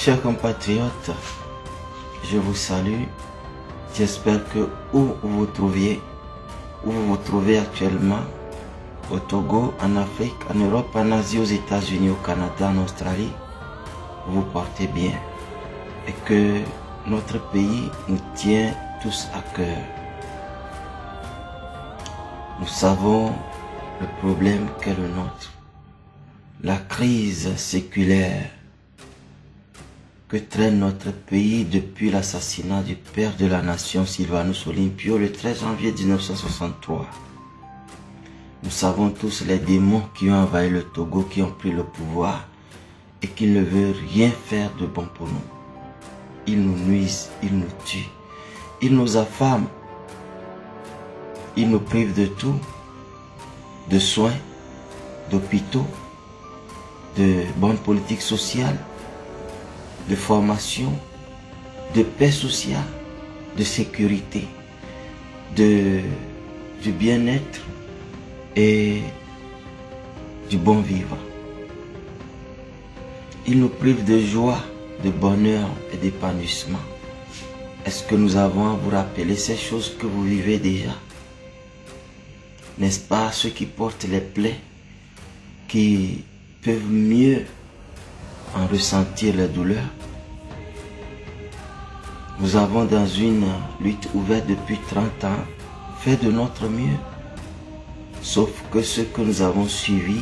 Chers compatriotes, je vous salue. J'espère que où vous vous trouvez actuellement, au Togo, en Afrique, en Europe, en Asie, aux États-Unis, au Canada, en Australie, vous vous portez bien et que notre pays nous tient tous à cœur. Nous savons le problème qu'est le nôtre, la crise séculaire que traîne notre pays depuis l'assassinat du père de la nation Sylvanus Olympio le 13 janvier 1963. Nous savons tous les démons qui ont envahi le Togo, qui ont pris le pouvoir et qui ne veulent rien faire de bon pour nous. Ils nous nuisent, ils nous tuent, ils nous affament, ils nous privent de tout, de soins, d'hôpitaux, de bonnes politiques sociales, de formation, de paix sociale, de sécurité, du bien-être et du bon vivre. Il nous prive de joie, de bonheur et d'épanouissement. Est-ce que nous avons à vous rappeler ces choses que vous vivez déjà? N'est-ce pas ceux qui portent les plaies, qui peuvent mieux en ressentir les douleurs? Nous avons dans une lutte ouverte depuis 30 ans fait de notre mieux. Sauf que ceux que nous avons suivis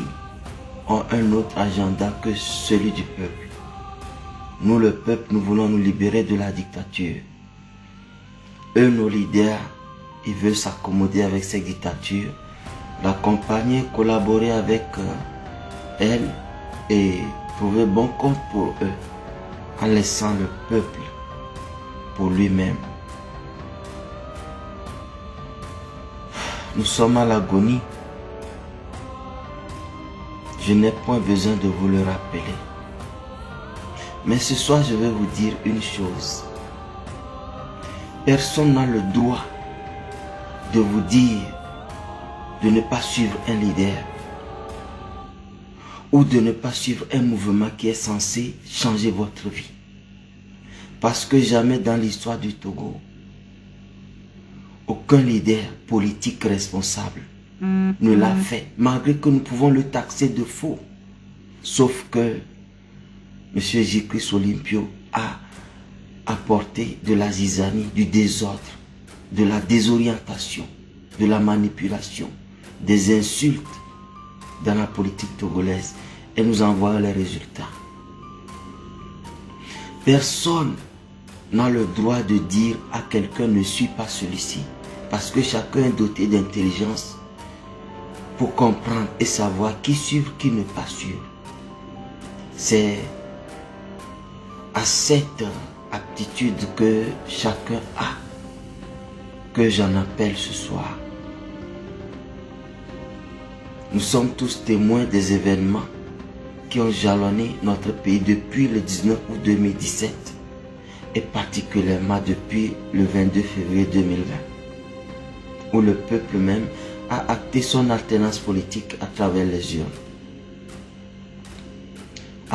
ont un autre agenda que celui du peuple. Nous, le peuple, nous voulons nous libérer de la dictature. Eux, nos leaders, ils veulent s'accommoder avec cette dictature, l'accompagner, collaborer avec elle et trouver bon compte pour eux en laissant le peuple pour lui-même. Nous sommes à l'agonie. Je n'ai point besoin de vous le rappeler. Mais ce soir, je vais vous dire une chose. Personne n'a le droit de vous dire de ne pas suivre un leader ou de ne pas suivre un mouvement qui est censé changer votre vie. Parce que jamais dans l'histoire du Togo, aucun leader politique responsable ne l'a fait, malgré que nous pouvons le taxer de faux. Sauf que M. J-Christ Olympio a apporté de la zizanie, du désordre, de la désorientation, de la manipulation, des insultes dans la politique togolaise et nous en voyons les résultats. Personne n'a le droit de dire à quelqu'un ne suis pas celui-ci, parce que chacun est doté d'intelligence pour comprendre et savoir qui suivre, qui ne pas suivre. C'est à cette aptitude que chacun a que j'en appelle ce soir. Nous sommes tous témoins des événements qui ont jalonné notre pays depuis le 19 août 2017 et particulièrement depuis le 22 février 2020, où le peuple même a acté son alternance politique à travers les urnes.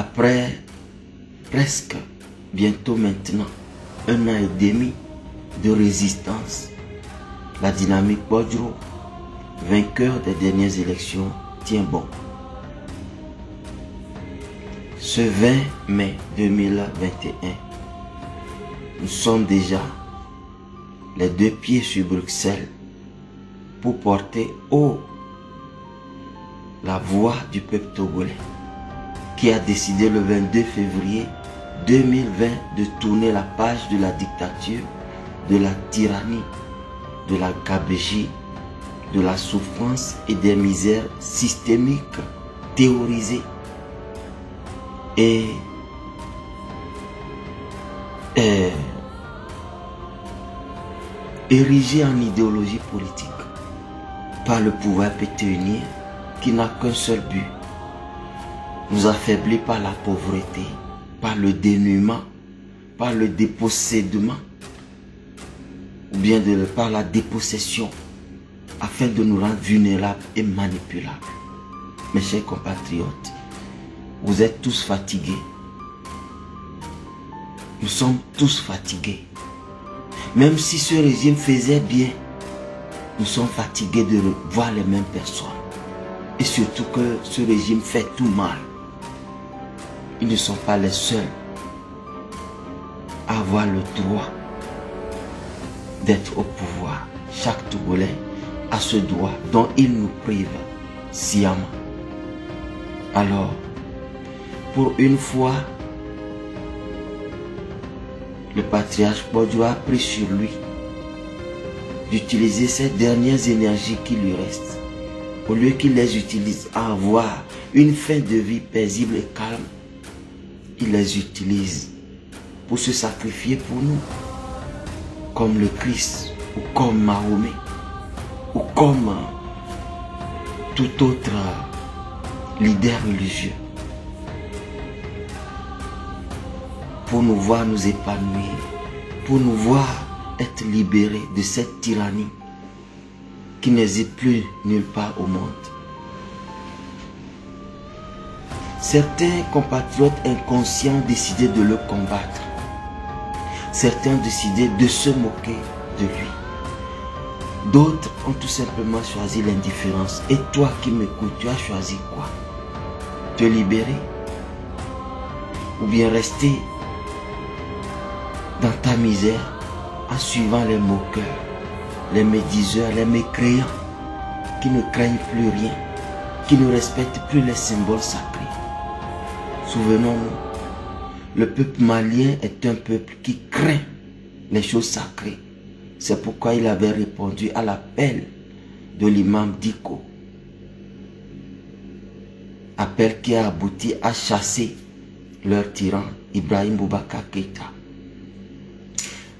après presque, bientôt maintenant, 1 an et demi de résistance, la dynamique Bodjo, vainqueur des dernières élections, tient bon. Ce 20 mai 2021, nous sommes déjà les 2 pieds sur Bruxelles pour porter haut la voix du peuple togolais qui a décidé le 22 février 2020 de tourner la page de la dictature, de la tyrannie, de la gabegie, de la souffrance et des misères systémiques théorisées et érigées en idéologie politique par le pouvoir pétéunien qui n'a qu'un seul but: nous affaiblir par la pauvreté, par le dénuement, par le dépossédement, ou bien par la dépossession, afin de nous rendre vulnérables et manipulables. Mes chers compatriotes, vous êtes tous fatigués. Nous sommes tous fatigués. Même si ce régime faisait bien, nous sommes fatigués de voir les mêmes personnes. Et surtout que ce régime fait tout mal. Ils ne sont pas les seuls à avoir le droit d'être au pouvoir. Chaque Togolais a ce droit dont il nous prive sciemment. Alors, pour une fois, le patriarche Bodjo a pris sur lui d'utiliser ces dernières énergies qui lui restent. Au lieu qu'il les utilise à avoir une fin de vie paisible et calme, il les utilise pour se sacrifier pour nous, comme le Christ, ou comme Mahomet, ou comme tout autre leader religieux, pour nous voir nous épanouir, pour nous voir être libérés de cette tyrannie qui n'hésite plus nulle part au monde. Certains compatriotes inconscients ont décidé de le combattre. Certains ont décidé de se moquer de lui. D'autres ont tout simplement choisi l'indifférence. Et toi qui m'écoutes, tu as choisi quoi? Te libérer? Ou bien rester dans ta misère en suivant les moqueurs, les médiseurs, les mécréants qui ne craignent plus rien, qui ne respectent plus les symboles sacrés? Souvenons-nous, le peuple malien est un peuple qui craint les choses sacrées. C'est pourquoi il avait répondu à l'appel de l'imam Diko. Appel qui a abouti à chasser leur tyran, Ibrahim Boubacar Keïta.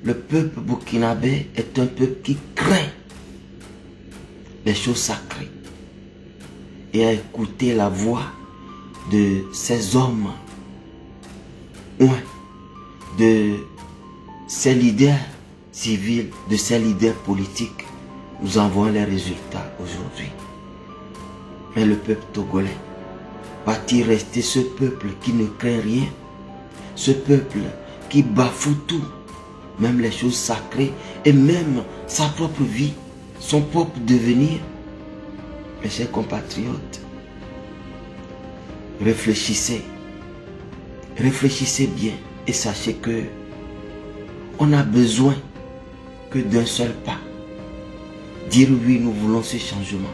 Le peuple burkinabé est un peuple qui craint les choses sacrées et a écouté la voix de ces hommes, de ces leaders civils, de ces leaders politiques. Nous en voyons les résultats aujourd'hui. Mais le peuple togolais va-t-il rester ce peuple qui ne craint rien, ce peuple qui bafoue tout, même les choses sacrées et même sa propre vie, son propre devenir? Mes chers compatriotes, réfléchissez bien et sachez que on n'a besoin que d'un seul pas. Dire oui, nous voulons ce changement.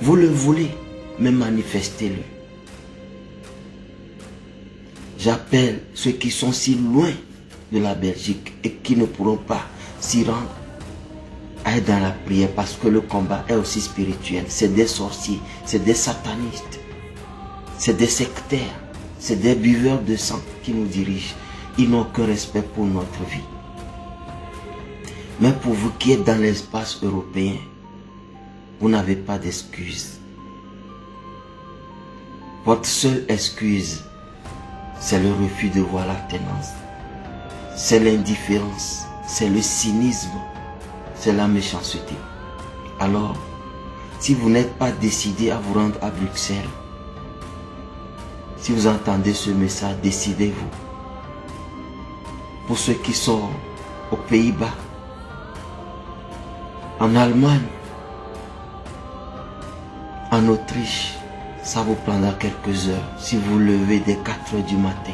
Vous le voulez, mais manifestez-le. J'appelle ceux qui sont si loin de la Belgique et qui ne pourront pas s'y rendre à être dans la prière, parce que le combat est aussi spirituel. C'est des sorciers, c'est des satanistes, c'est des sectaires, c'est des buveurs de sang qui nous dirigent. Ils n'ont aucun respect pour notre vie. Mais pour vous qui êtes dans l'espace européen, vous n'avez pas d'excuse. Votre seule excuse, c'est le refus de voir l'alternance. C'est l'indifférence, c'est le cynisme, c'est la méchanceté. Alors, si vous n'êtes pas décidé à vous rendre à Bruxelles, Si vous entendez ce message, décidez-vous. Pour ceux qui sont aux Pays-Bas, en Allemagne, en Autriche, ça vous prendra quelques heures. Si vous levez dès 4 heures du matin,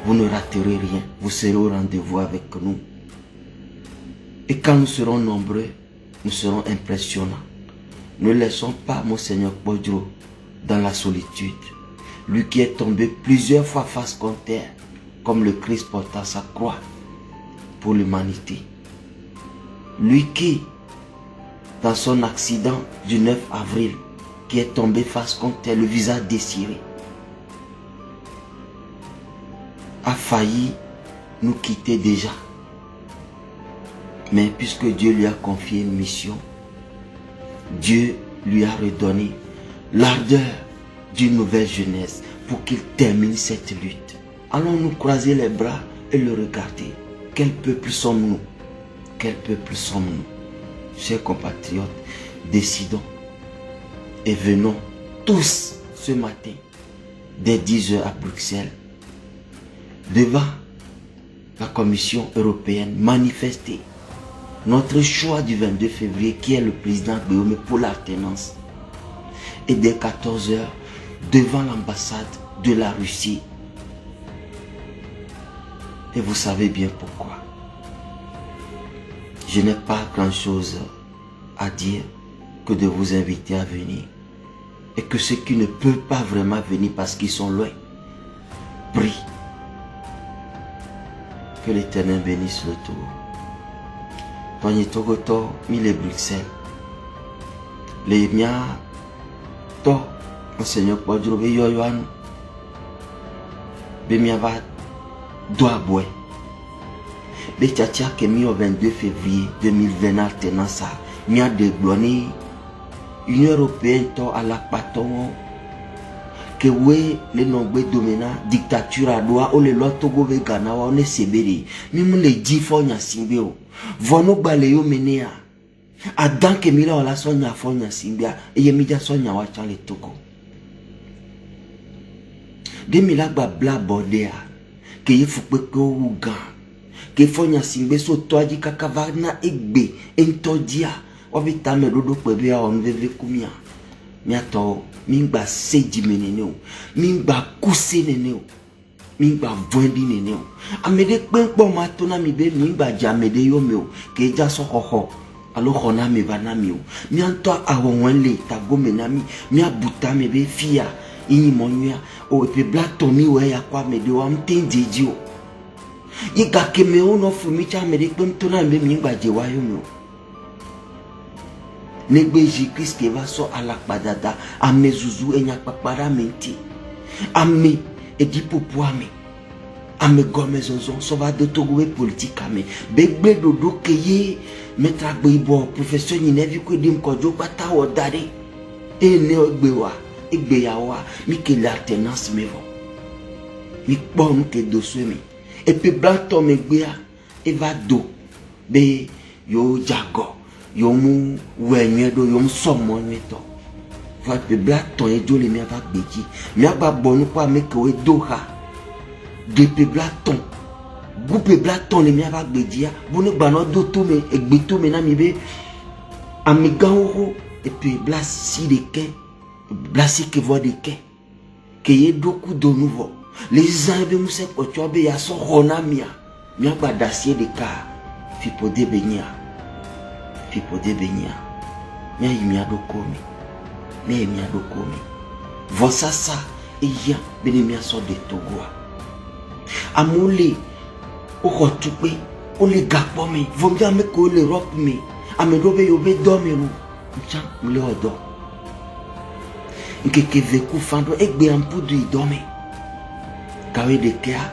vous ne raterez rien. Vous serez au rendez-vous avec nous. Et quand nous serons nombreux, nous serons impressionnants. Ne laissons pas Monseigneur Kpodjo dans la solitude. Lui qui est tombé plusieurs fois face contre terre, comme le Christ portant sa croix pour l'humanité. Lui qui, dans son accident du 9 avril, qui est tombé face contre terre, le visage déchiré, a failli nous quitter déjà. Mais puisque Dieu lui a confié une mission, Dieu lui a redonné l'ardeur d'une nouvelle jeunesse pour qu'il termine cette lutte. Allons-nous croiser les bras et le regarder. Quel peuple sommes-nous? Quel peuple sommes-nous? Chers compatriotes, décidons et venons tous ce matin, dès 10 heures à Bruxelles, devant la Commission européenne, manifester notre choix du 22 février qui est le président Guillaume pour l'alternance. Et dès 14 heures, devant l'ambassade de la Russie. Et vous savez bien pourquoi. Je n'ai pas grand-chose à dire que de vous inviter à venir. Et que ceux qui ne peuvent pas vraiment venir parce qu'ils sont loin, prient. Que l'Éternel bénisse le tour. Tony Togoto, mille Bruxelles. Les miens, to, Monseigneur Kpodjo, be yoyoanu. Be miava, doa boy. Be tchatia ke mi au 22 février 2020 alternance, mia de gloni, Union européenne to à la paton. Que we le nombre domina dictature à doa o le lotogo ve Ghana wa ne seberi mimu le di fo nya simbeo vono gbale yo menea adan ke mira wala so nya fo nya simbia eye mi ja so nya wa chan le Togo de mila gba bla bordea ke ye fupe ko ugan ke fo nya simbe so to aji kakava na egbe entodia obita me dodo pe bia on veve kumia mi ato mingba seji meneneo mingba kuse neneo mingba vondi neneo amede penpo matona mi be mingba jamede yo meo ke ja so hoho alo khona me bana mi o mi anto awonle tago menami mi abuta me be fia ini monya o pe black toni we ya kwa me de o amtenjeji o yiga keme o no fumi cha me de pentona me mingba je wa yo meo Negbe Jésus-Christ qui va so à la padada, à mes zouzou et nya papara menti, à mes et dit pour me, à mes gommes zonzon, so va de togo politique à mes, begbe dodo keye, metra boibo, professeur ni nevi ko dim kojo bata o dare, et ne ogbewa, egbeyawa, mi ke l'alternance me vo, mi bon ke doswe mi, et puis blanc tom egbea, et va do, be yo jago. Yomu wenyedo yom somo nyeto va pe black ton ejo le mi ava gbeji mi aba bonu kwa meke we doha de pe black ton goupe black ton le mi ava gbeji bonu gbano do to me egbe to me na mi be amiganwo et puis black si de ke black si ke vo de ke ye doku do nouveau les ans be muse pocho be ya so hona mi aba dacier de ka fi pode benya Fipo de benya, mia imia do komi, mia imia do komi. Vosasa iya bene mia so de Togoa. Amole o hotupe o le gapo me, vomja me ko le rope me, amedobe yo be do me ru, mcha mle odo. Nke ke veku fando egbe ampudu idome. Kawe de kea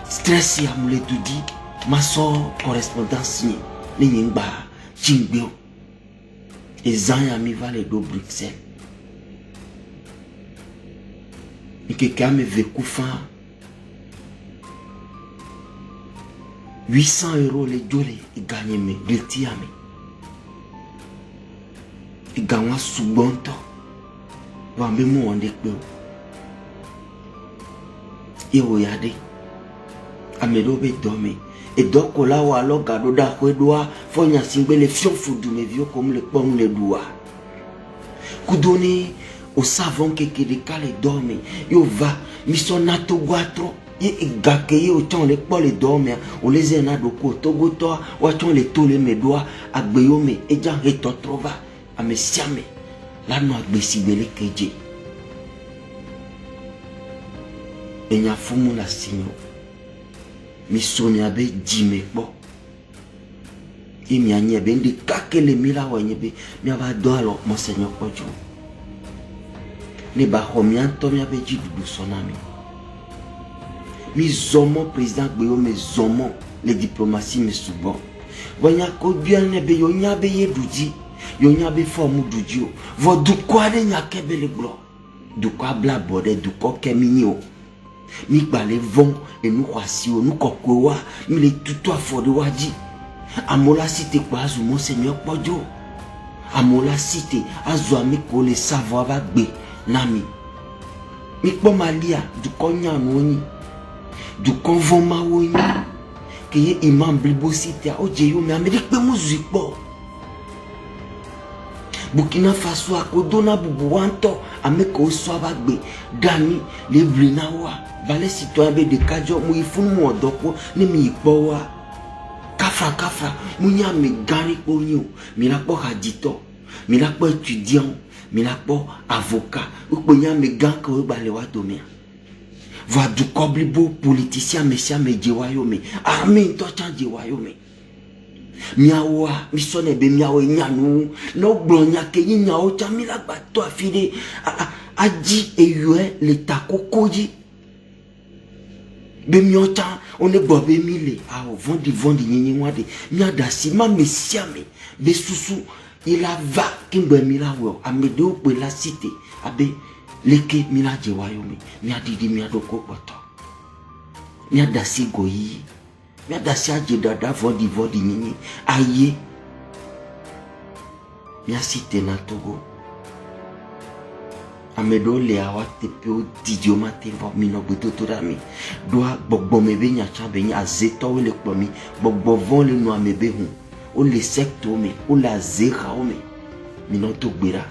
stress ya mle tudi, maso correspondance ni nyingba. Chingbeo et Zanya mi va les do Bruxelles. Et quelqu'un me veut couffin 800 € les jolés et gagner mes guilty ami. Et gagner sous bon temps. Va me mon de peu. et regardez amedo be dormi et donc là où alors gado da doit faut nya singbe les fion foudou mes vieux comme le pom les doigts coudonné au savon que de cale dormi yo va missionato guatro et gakeye au temps les pas les dormir on les ena doko togo to ou ton les tous les mes doigts agbeyome et jan et to trova a me siame la no agbesibele keje et nya fumu la signo mi somi abe dime bo et mi anye ben de kakele mila wanyebe mi aba do alors monseigneur Kodjo ne ba homian to mi abe ji dudu sonami mi zomo président gbeyo me zomo les diplomatie me subo wanya ko bien ne be yo nya be ye duji yo nya be formu duji o vo du kwa de nya kebele glo du kwa bla bode du ko kemini o mi gbale vont et nous kwasi o nous kokowa mi le tuto afode waji amola cité kwa azu monseigneur Kodjo amola cité azu ami ko le savoir va gbe nami mi po malia du konya noni du convent mawoyi que ye imam blibo cité o jeyo mi Amérique pe muzipo Burkina Faso akodona bubu wanto ameko so abagbe dani le blinawa vale citoyen be de kajo mu ifunu mu odoko ni mi ipo wa kafa mu nya mi gani po yin mi la po hadito mi la po étudiant mi la po avocat o po nya mi gan ko gba le wa do mi va du koblibo politicien mesia mejewayomi armée to change wayomi miawa misone be miawo nyanu no gbronya ke nyawo chamila gba to afide aji eyue le takokoji be miota on e gbo be mile a vondi nyinyi wade miadasi ma mesia me be susu il a va kimbe milawo amede o pe la cité abe leke mila jewayomi mi adidi mi adoko poto mi adasi goyi mi adasi ajedada vodi nyinyi aye mi asite na Togo amedo le awa tepe o didioma tembo mi no gbeto rami doa gbogbo mebe nya chambe nya azeto we le kpomi gbogbo von le no amebe hu o le secto me o la zera o me mi no to gbera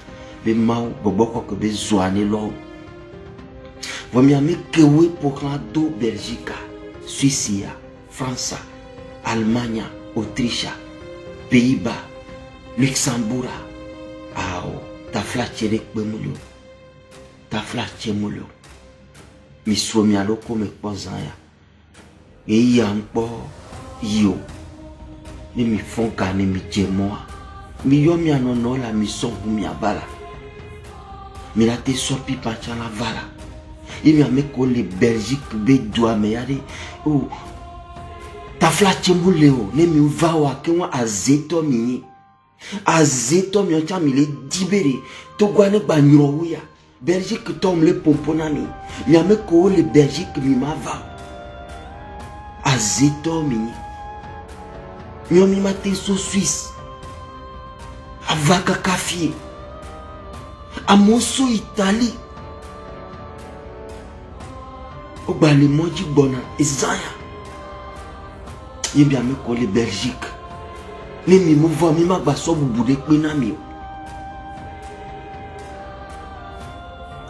be mau boboko ko be zoane lo vomi ame kewe pour do Belgique Suisse France Allemagne Autriche Pays-Bas Luxembourg ao ta flachere kpemulo ta flache mulo mi somi aloko me pozanya e yampo yo ni mi fonka ni mi jemoa mi yo mi anono la mi son mi abala mi la te sopi pacha la vala il mi ame ko le Belgique be doa me yade o ta flache muleo ne mi va wa ke won azeto mi ocha mi le dibere to gwa ne gba nyoro ya Belgique tom le pomponani mi ame ko le Belgique mi ma va azeto mi mi mate so Suisse avaka kafie amoso Italie o gba le moji bona Isaiah yebi ame ko le Belgique ni mi mo va mi ma gba so bubude pe na mi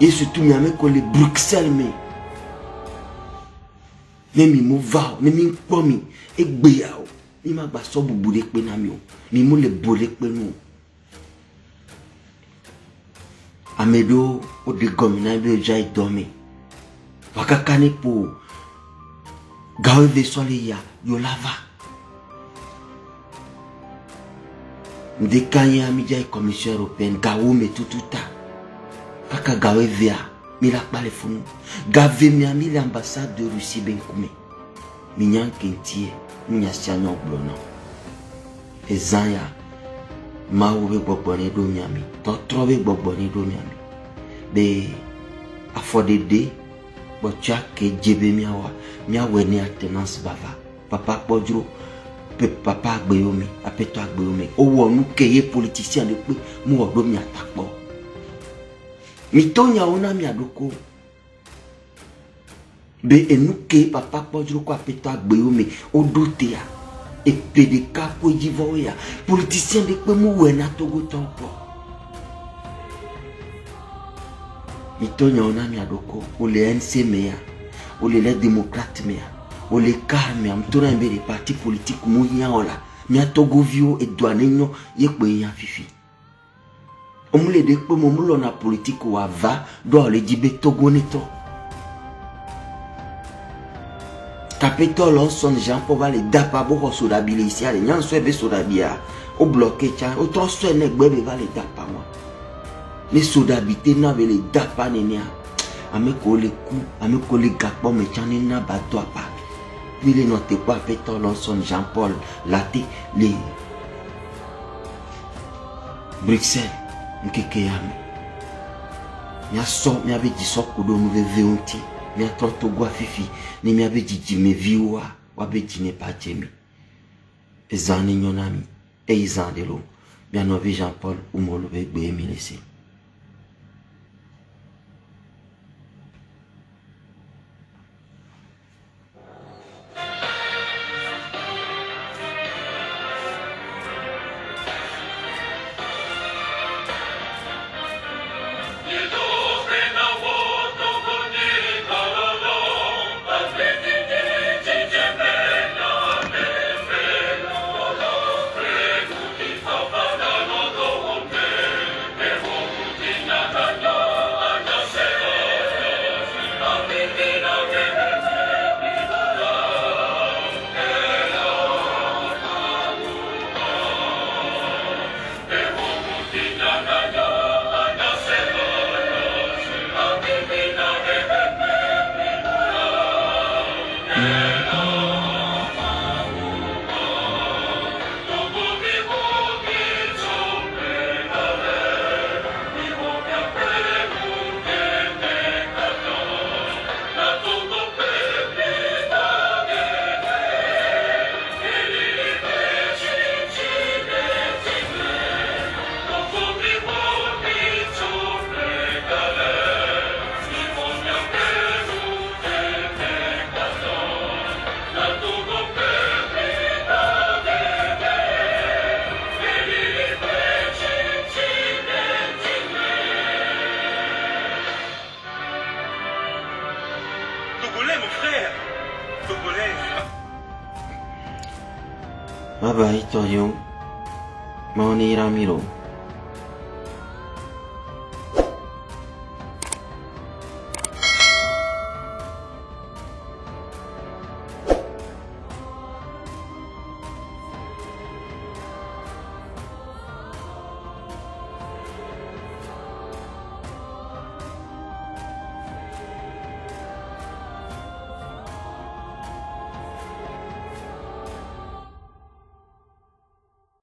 et surtout mi ame ko le Bruxelles me ni mi mo va ni mi po mi egbeya o mi ma gba so bubude pe na mi o mi mo le bole pe nu amedo o de gomina be jai domi wakakane po gawe de soleya yo lava ndekanya mi jai commission européenne gawo me tututa kaka gawe via mi la pale funu gave mi ami l'ambassade de Russie benkume mi nyan kentie mi nyasia no blono ezanya mawo be gbobone do miami to trobe gbobone do miami be afodede bocha ke jebe miawe ni attenance bava papa Kodjo pe papa agbeyomi apeto agbeyomi o wonu keye politicien de pe mu odo mi atapo mi tonya ona mi adoko be enuke papa podro kwa peta gbeome odotea e pedeka ko jivoya politicien de pe mu wena togo tonpo mitonya ona mi adoko ole NC meya ole les démocrates meya ole karme am tona mbere parti politique mu nyaola mi atogo vio e douanenyo ye pe yan fifi omule de pe mo mulo na politique wa va do le jibe togo neto Capitole on son Jean-Paul va les dapa boko sodabile ici les nyan so ebe sodabia o bloqué cha o to so ne gbebe va les dapa moi les sodabité na ve les dapa nenia ame ko le ku ame ko le gapo me chane na bato apa ni le note pas Capitole on son Jean-Paul laté les Bruxelles nkeke yame nya so mi ave di so ko do nou ve onti mi atroto gwa fifi ni mi abe jiji me viwa wabe jine pa jemi ezani nyonami e izandelo mi anovi Jean-Paul umolo be gbe mi lesi Bye bye, Toyo. Maoni Ramiro.